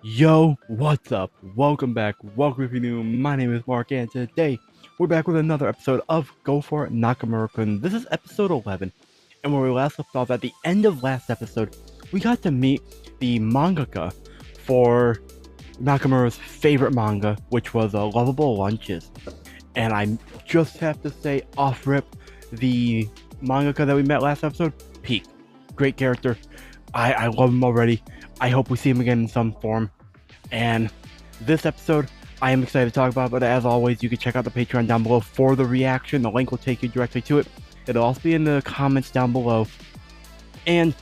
Yo, what's up? Welcome back. Welcome if you're new. My name is Mark, and today we're back with another episode of Go For It Nakamura-Kun. This is episode 11, and where we last left off at the end of last episode, we got to meet the mangaka for Nakamura's favorite manga, which was Lovable Lunches. And I just have to say, off rip, the mangaka that we met last episode, peak. Great character. I love him already. I hope we see him again in some form. And this episode, I am excited to talk about, but as always, you can check out the Patreon down below for the reaction. The link will take you directly to it. It'll also be in the comments down below. And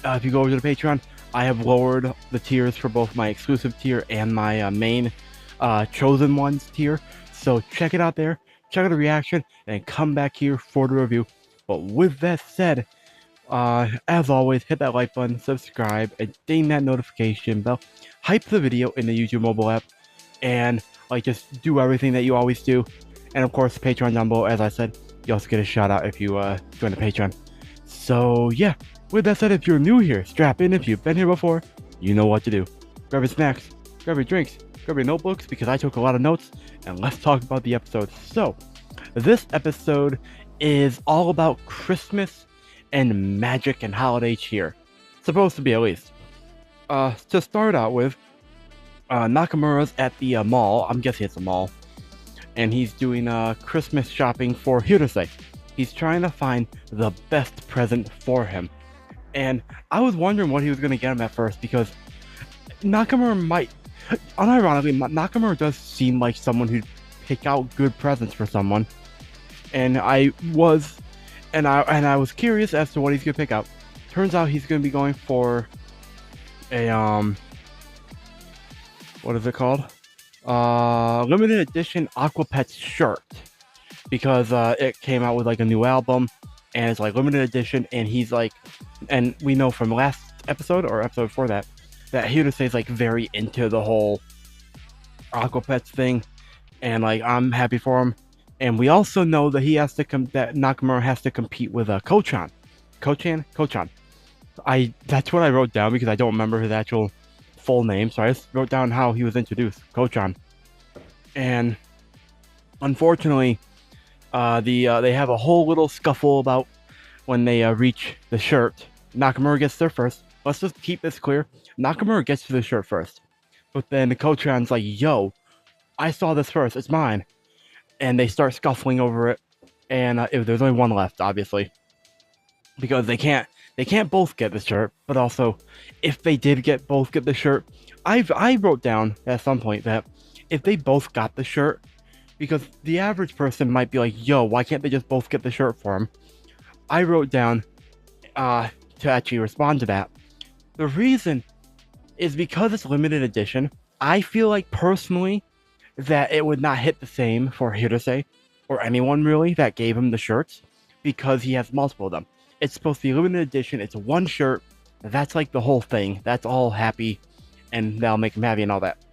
if you go over to the Patreon, I have lowered the tiers for both my exclusive tier and my main chosen ones tier. So check it out there, check out the reaction, and come back here for the review. But with that said, as always, hit that like button, subscribe, and ding that notification bell. Hype the video in the YouTube mobile app, and just do everything that you always do. And of course, Patreon down below. As I said, you also get a shout out if you join the Patreon. So yeah, with that said, if you're new here, strap in. If you've been here before, you know what to do. Grab your snacks, grab your drinks, grab your notebooks, because I took a lot of notes, and let's talk about the episode. So, this episode is all about Christmas and magic and holiday cheer. Supposed to be, at least. To start out with, Nakamura's at the mall. I'm guessing it's a mall. And he's doing Christmas shopping for Hirose. He's trying to find the best present for him. And I was wondering what he was going to get him at first, because Nakamura might... Unironically, Nakamura does seem like someone who'd pick out good presents for someone. And I was curious as to what he's gonna pick out. Turns out he's gonna be going for a what is it called? Limited edition Aquapets shirt, because it came out with like a new album, and it's like limited edition. And he's like, and we know from last episode or episode before that Hirose is like very into the whole Aquapets thing, and like I'm happy for him. And we also know that that Nakamura has to compete with Kochan. That's what I wrote down, because I don't remember his actual full name, so I just wrote down how he was introduced, Kochan. And unfortunately, they have a whole little scuffle about when they reach the shirt. Nakamura gets there first. Let's just keep this clear. Nakamura gets to the shirt first, but then Kochan's like, "Yo, I saw this first. It's mine." And they start scuffling over it, and if there's only one left, obviously, because they can't both get the shirt. But also, if they did both get the shirt, I wrote down at some point that if they both got the shirt, because the average person might be like, "Yo, why can't they just both get the shirt for him?" I wrote down to actually respond to that. The reason is because it's limited edition. I feel like personally that it would not hit the same for Hirose, or anyone really that gave him the shirts, because he has multiple of them. It's supposed to be limited edition. It's one shirt. That's like the whole thing. That's all happy, and that'll make him happy and all that.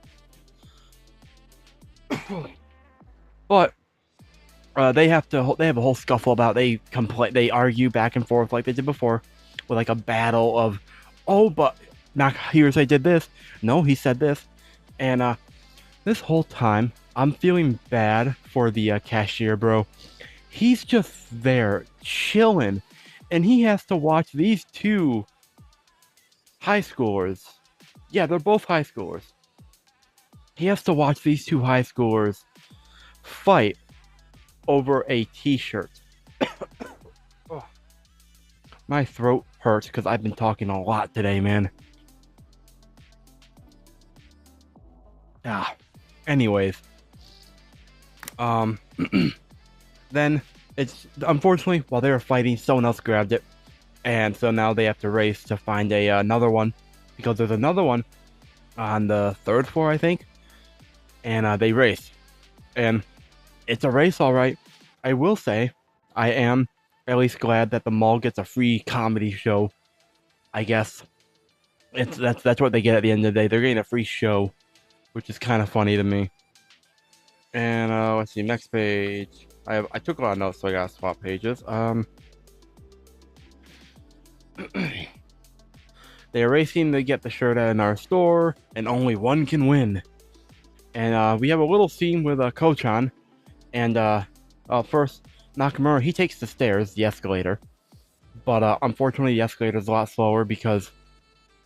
But they have a whole scuffle about it. They argue back and forth like they did before, with like a battle of, "Oh, but not Hirose did this. No, he said this." And this whole time, I'm feeling bad for the cashier, bro. He's just there, chilling, and he has to watch these two high schoolers. Yeah, they're both high schoolers. He has to watch these two high schoolers fight over a t-shirt. Oh, my throat hurts because I've been talking a lot today, man. Anyways, then it's unfortunately, while they were fighting, someone else grabbed it, and so now they have to race to find another one, because there's another one on the third floor, I think. And they race, and it's a race, all right. I will say, I am at least glad that the mall gets a free comedy show. I guess that's what they get at the end of the day. They're getting a free show, which is kind of funny to me. And let's see, next page. I took a lot of notes, so I gotta swap pages. They are racing to get the shirt in our store, and only one can win. And we have a little scene with Kochan, and first Nakamura, he takes the stairs, the escalator, but unfortunately the escalator is a lot slower because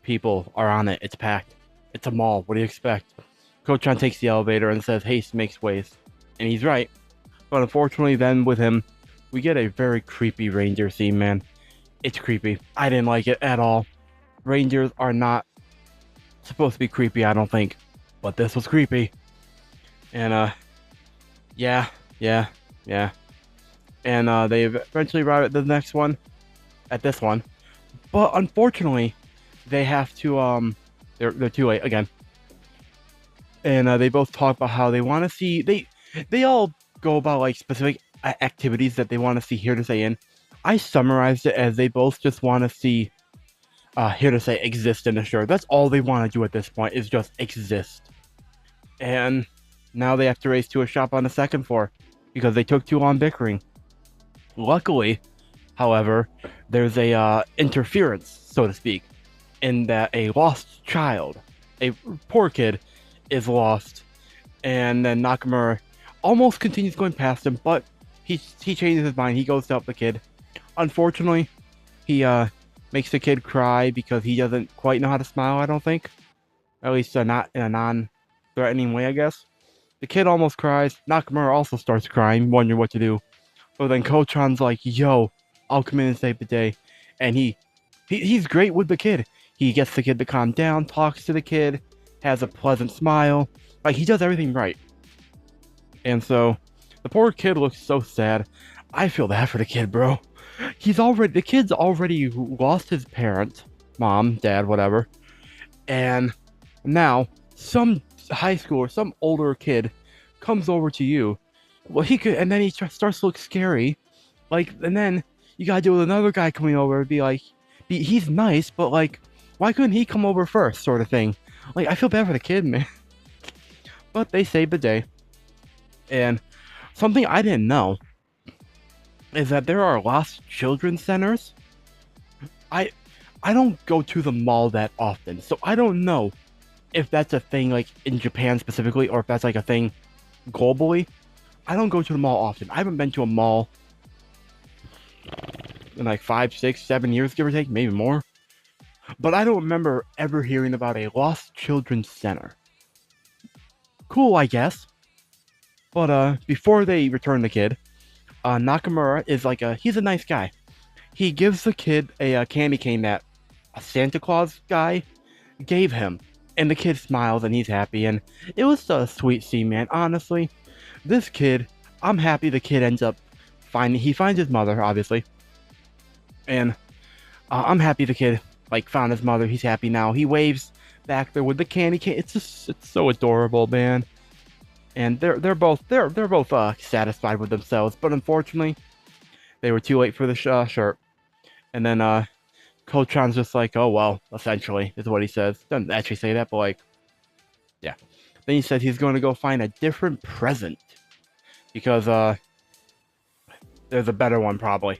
people are on it. It's packed. It's a mall. What do you expect? Kochan takes the elevator and says, "Haste makes waste," and he's right. But unfortunately, then with him, we get a very creepy ranger scene, man. It's creepy. I didn't like it at all. Rangers are not supposed to be creepy, I don't think. But this was creepy. And yeah, yeah, yeah. And they eventually arrive at the next one, at this one. But unfortunately, they have to, they're too late again. And they both talk about how they want to see, they all go about like specific activities that they want to see Hirose in. I summarized it as they both just want to see Hirose exist in the show. That's all they want to do at this point, is just exist. And now they have to race to a shop on the second floor because they took too long bickering. Luckily, however, there's a interference, so to speak, in that a lost child, a poor kid, is lost, and then Nakamura almost continues going past him, but he changes his mind. He goes to help the kid. Unfortunately, he makes the kid cry because he doesn't quite know how to smile, I don't think. At least not in a non-threatening way, I guess. The kid almost cries. Nakamura also starts crying, wondering what to do. But then Kochan's like, "Yo, I'll come in and save the day." And he's great with the kid. He gets the kid to calm down, talks to the kid, has a pleasant smile. Like, he does everything right. And so, the poor kid looks so sad. I feel bad for the kid, bro. The kid's already lost his parent, mom, dad, whatever. And now, some high schooler, some older kid comes over to you. Well, and then he starts to look scary. Like, and then you gotta deal with another guy coming over and be like, he's nice, but like, why couldn't he come over first, sort of thing. Like, I feel bad for the kid, man. But they saved the day. And something I didn't know is that there are lost children's centers. I don't go to the mall that often, so I don't know if that's a thing like in Japan specifically, or if that's like a thing globally. I don't go to the mall often. I haven't been to a mall in like 5, 6, 7 years, give or take, maybe more. But I don't remember ever hearing about a lost children's center. Cool, I guess. But before they return the kid, Nakamura is like he's a nice guy. He gives the kid a candy cane that a Santa Claus guy gave him. And the kid smiles and he's happy, and it was a sweet scene, man. Honestly, this kid, I'm happy the kid ends up he finds his mother, obviously. And I'm happy the kid like found his mother. He's happy now. He waves back there with the candy cane. It's so adorable, man. And they're both satisfied with themselves, but unfortunately, they were too late for the shirt. And then Kochan's just like, "Oh well," essentially is what he says. Doesn't actually say that, but like, yeah. Then he says he's going to go find a different present because there's a better one probably.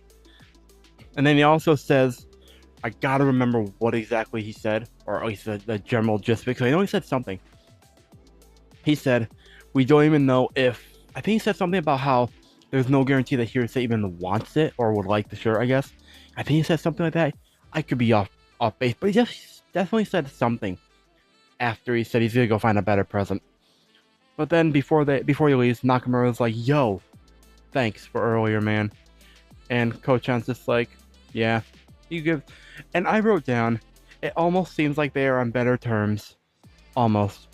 And then he also says, I gotta remember what exactly he said, or at least the general gist, because I know he said something. He said, "We don't even know if," I think he said something about how there's no guarantee that Hirose even wants it or would like the shirt, I guess. I think he said something like that. I could be off base, but he just definitely said something after he said he's gonna go find a better present. But then before he leaves, Nakamura's like, "Yo, thanks for earlier, man." And Kochan's just like, "Yeah, you give." And I wrote down, it almost seems like they are on better terms. Almost.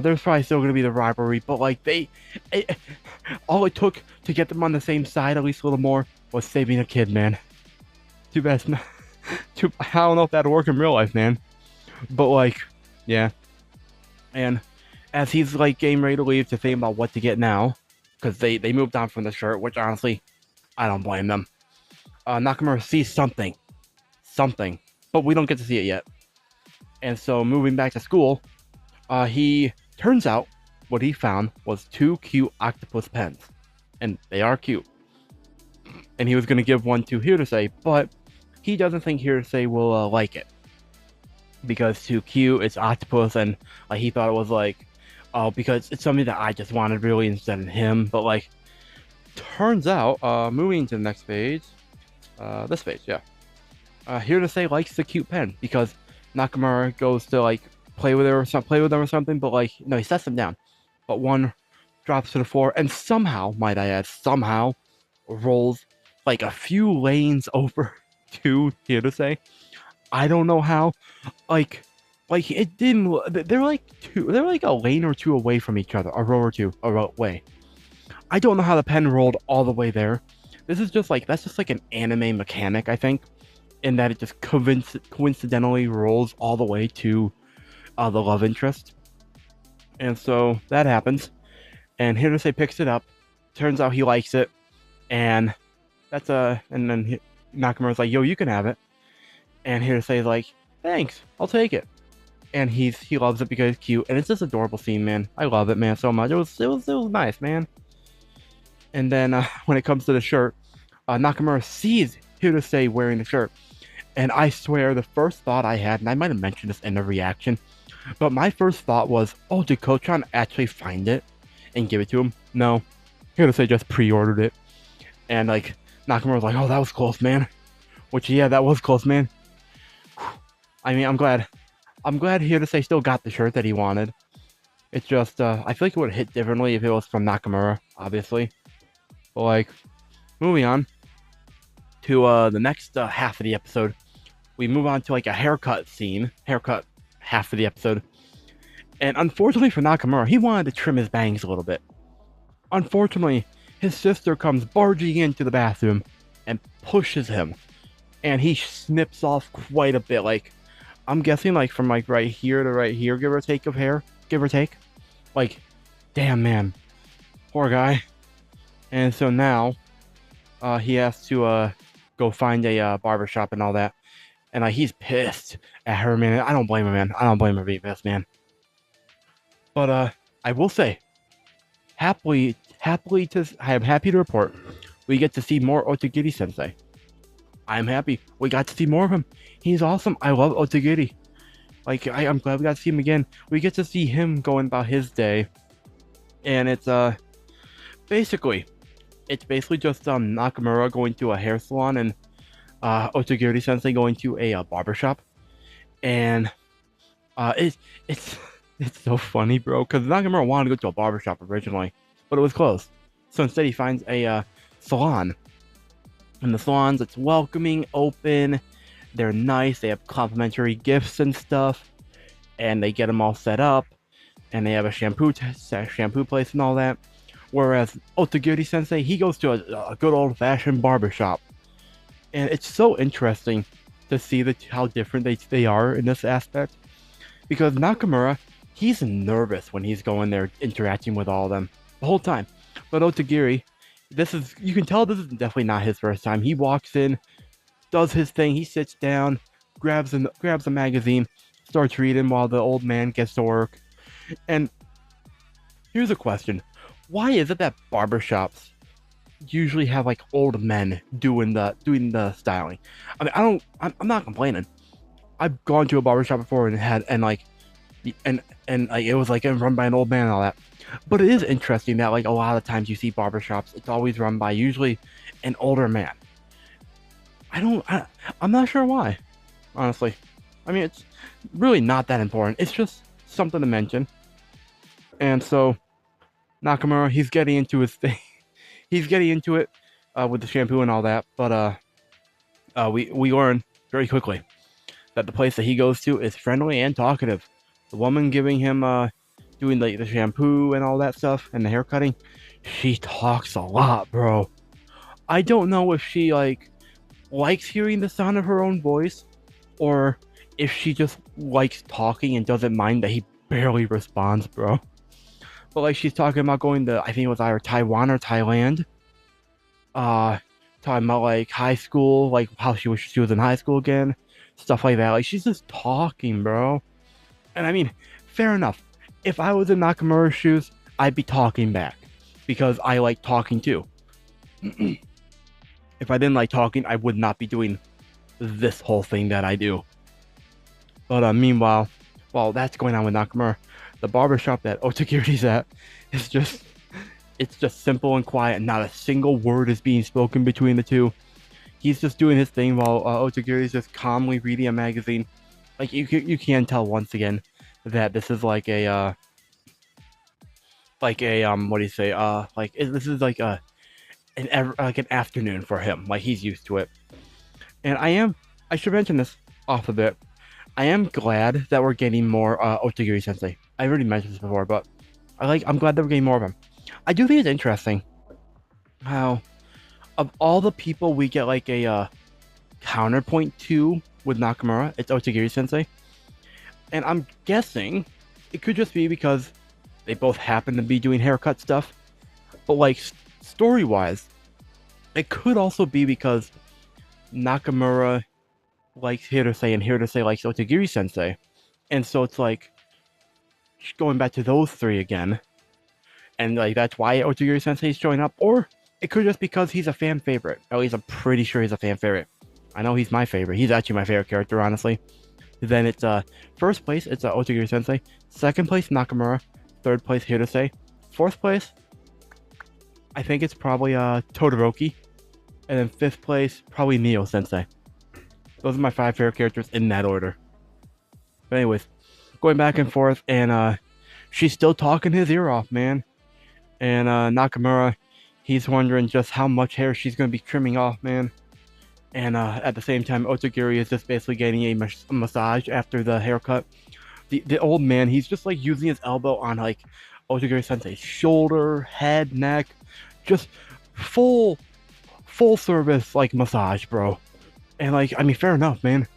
There's probably still going to be the rivalry, but like all it took to get them on the same side, at least a little more, was saving a kid, man. Too bad. I don't know if that'll work in real life, man. But like, yeah. And as he's like getting ready to leave to think about what to get now, because they moved on from the shirt, which honestly, I don't blame them. Nakamura sees something, but we don't get to see it yet. And so moving back to school, he turns out what he found was 2 cute octopus pens, and they are cute. And he was going to give one to Hirose, but he doesn't think Hirose will like it. because too cute, it's octopus, and like he thought it was like, oh, because it's something that I just wanted really instead of him. But like, turns out, moving to the next page, this page, yeah. Here to say likes the cute pen because Nakamura goes to like play with them or something, but like no, he sets them down. But one drops to the floor and somehow, might I add, somehow rolls like a few lanes over to Hirose. I don't know how. Like it didn't. They're like they're like a lane or two away from each other, a row or two away. I don't know how the pen rolled all the way there. This is just like that's just like an anime mechanic, I think, in that it just coincidentally rolls all the way to the love interest. And so that happens. And Hirose picks it up. Turns out he likes it. And that's and then Nakamura's like, yo, you can have it. And Hirose's like, thanks, I'll take it. And he loves it because it's cute. And it's just adorable scene, man. I love it, man, so much. It was nice, man. And then when it comes to the shirt, Nakamura sees Hirose wearing the shirt. And I swear, the first thought I had, and I might have mentioned this in the reaction, but my first thought was, oh, did Kochan actually find it and give it to him? No. Hirose just pre-ordered it. And, like, Nakamura was like, oh, that was close, man. Which, yeah, that was close, man. I mean, I'm glad Hirose still got the shirt that he wanted. It's just, I feel like it would have hit differently if it was from Nakamura, obviously. But, like, moving on to the next half of the episode, we move on to like a haircut half of the episode. And unfortunately for Nakamura, he wanted to trim his bangs a little bit. Unfortunately, his sister comes barging into the bathroom and pushes him. And he snips off quite a bit. Like, I'm guessing like from like right here to right here, give or take of hair. Give or take. Like, damn, man. Poor guy. And so now, he has to go find a barbershop and all that. And like he's pissed at her, man. I don't blame him, man. I don't blame him being pissed, man. But I will say, I am happy to report we get to see more Otogiri Sensei. I'm happy we got to see more of him. He's awesome. I love Otogiri. Like I'm glad we got to see him again. We get to see him going about his day, and it's basically just Nakamura going to a hair salon and Otogiri Sensei going to a barbershop. And it's so funny, bro, because Nakamura wanted to go to a barbershop originally, but it was closed. So instead he finds a salon. And the salons, it's welcoming, open, they're nice, they have complimentary gifts and stuff, and they get them all set up, and they have a shampoo place and all that. Whereas Otogiri Sensei, he goes to a good old-fashioned barbershop. And it's so interesting to see how different they are in this aspect. Because Nakamura, he's nervous when he's going there interacting with all of them the whole time. But Otogiri, you can tell this is definitely not his first time. He walks in, does his thing, he sits down, grabs a magazine, starts reading while the old man gets to work. And here's a question. Why is it that barbershops usually have like old men doing the styling? I mean, I'm not complaining. I've gone to a barbershop before and it was like run by an old man and all that. But it is interesting that like a lot of times you see barbershops, it's always run by usually an older man. I'm not sure why, honestly. I mean, it's really not that important. It's just something to mention. And so Nakamura, he's getting into his thing. He's getting into it with the shampoo and all that. But we learn very quickly that the place that he goes to is friendly and talkative. The woman giving him doing the shampoo and all that stuff and the hair cutting, she talks a lot, bro. I don't know if she likes hearing the sound of her own voice, or if she just likes talking and doesn't mind that he barely responds, bro. But like she's talking about going to, I think it was either Taiwan or Thailand. Talking about like high school, like how she was in high school again, stuff like that. Like she's just talking, bro. And I mean, fair enough. If I was in Nakamura's shoes, I'd be talking back because I like talking too. If I didn't like talking, I would not be doing this whole thing that I do. But meanwhile, while that's going on with Nakamura, the barbershop that Otagiri's at is just it's just simple and quiet, and not a single word is being spoken between the two. He's just doing his thing while Otagiri's just calmly reading a magazine. Like you can tell once again that this is like a what do you say this is like an afternoon for him. Like he's used to it. And I should mention this off a bit. I am glad that we're getting more Otagiri Sensei. I already mentioned this before, but I'm glad that we're getting more of him. I do think it's interesting how of all the people we get like a counterpoint to with Nakamura, it's Otagiri Sensei. And I'm guessing it could just be because they both happen to be doing haircut stuff. But like story-wise, it could also be because Nakamura likes Hirose and Hirose likes Otagiri Sensei. And so it's like going back to those three again. And like that's why Otagiri Sensei is showing up. Or it could just because he's a fan favorite. At least I'm pretty sure he's a fan favorite. I know he's my favorite. He's actually my favorite character, honestly. Then it's first place, it's Otagiri Sensei. Second place, Nakamura. Third place, Hirose. Fourth place, I think it's probably Todoroki. And then fifth place, probably Neo Sensei. Those are my 5 favorite characters in that order. But anyways, going back and forth, and she's still talking his ear off, man. And Nakamura, he's wondering just how much hair she's going to be trimming off, man. And at the same time, Otagiri is just basically getting a massage after the haircut. The old man, he's just like using his elbow on like Otagiri Sensei's shoulder, head, neck. Just full service like massage, bro. And like, I mean, fair enough, man.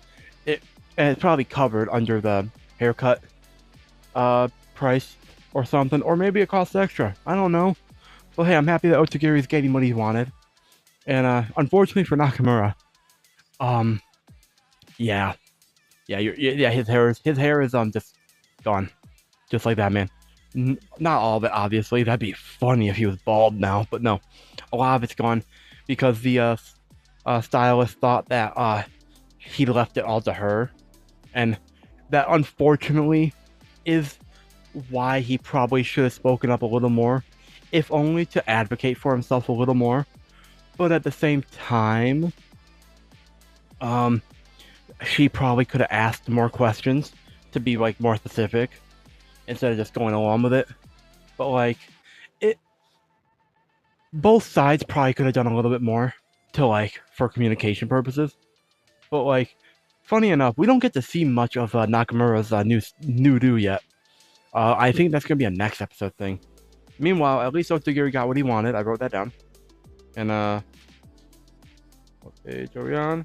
It's probably covered under the haircut price or something. Or maybe it costs extra. I don't know. But hey, I'm happy that Otagiri is getting what he wanted. And unfortunately for Nakamura, yeah, his hair is just gone, just like that, man. Not all of it, obviously. That'd be funny if he was bald now, but no, a lot of it's gone because the stylist thought that he left it all to her, and that unfortunately is why he probably should have spoken up a little more, if only to advocate for himself a little more. But at the same time, she probably could have asked more questions to be like more specific instead of just going along with it. But like, both sides probably could have done a little bit more to like for communication purposes. But like, funny enough, we don't get to see much of Nakamura's new do yet. I think that's gonna be a next episode thing. Meanwhile, at least Otagiri got what he wanted. I wrote that down. And what page are we on?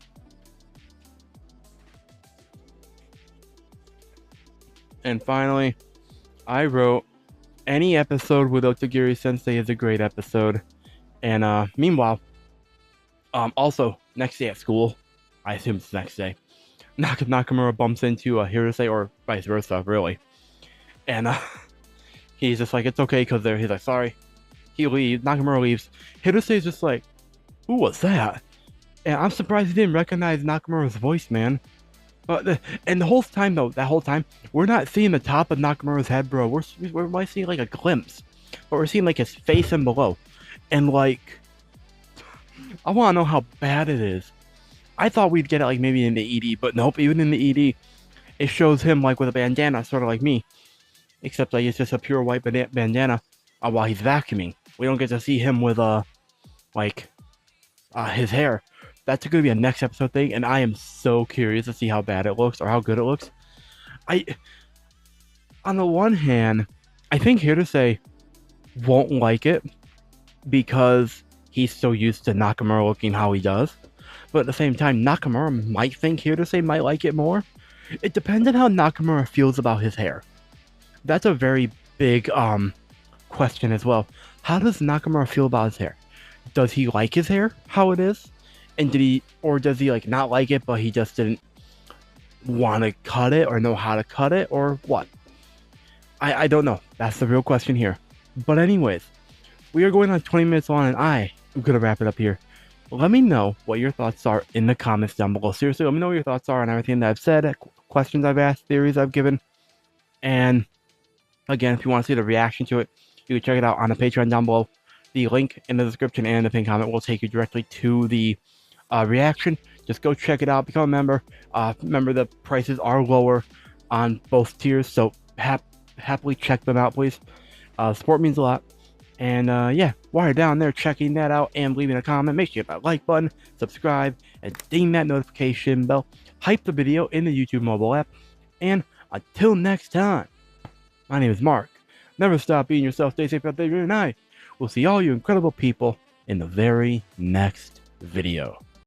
And finally, I wrote, any episode with Otagiri Sensei is a great episode. And meanwhile, also next day at school, I assume it's the next day, Nakamura bumps into Hirose, or vice versa, really. And he's just like, it's okay, because he's like, sorry. He leaves. Nakamura leaves. Hirose's just like, who was that? And I'm surprised he didn't recognize Nakamura's voice, man. But and the whole time though, that whole time, we're not seeing the top of Nakamura's head, bro. We're seeing like a glimpse, but we're seeing like his face and below. And like, I want to know how bad it is. I thought we'd get it like maybe in the ED, but nope. Even in the ED, it shows him like with a bandana, sort of like me, except like it's just a pure white bandana while he's vacuuming. We don't get to see him with his hair. That's going to be a next episode thing, and I am so curious to see how bad it looks or how good it looks. On the one hand, I think Hirose won't like it because he's so used to Nakamura looking how he does. But at the same time, Nakamura might think Hirose might like it more. It depends on how Nakamura feels about his hair. That's a very big question as well. How does Nakamura feel about his hair? Does he like his hair how it is? And does he like not like it, but he just didn't want to cut it or know how to cut it or what? I don't know. That's the real question here. But anyways, we are going on 20 minutes on, and I am going to wrap it up here. Let me know what your thoughts are in the comments down below. Seriously, let me know what your thoughts are on everything that I've said. questions I've asked, theories I've given. And again, if you want to see the reaction to it, you can check it out on the Patreon down below. The link in the description and the pinned comment will take you directly to the reaction. Just go check it out, become a member. Remember, the prices are lower on both tiers, so happily check them out, please. Support means a lot. And yeah, while you're down there checking that out and leaving a comment, make sure you hit that like button, subscribe, and ding that notification bell. Hype the video in the YouTube mobile app. And until next time, my name is Mark. Never stop being yourself, stay safe out there, and I will see all you incredible people in the very next video.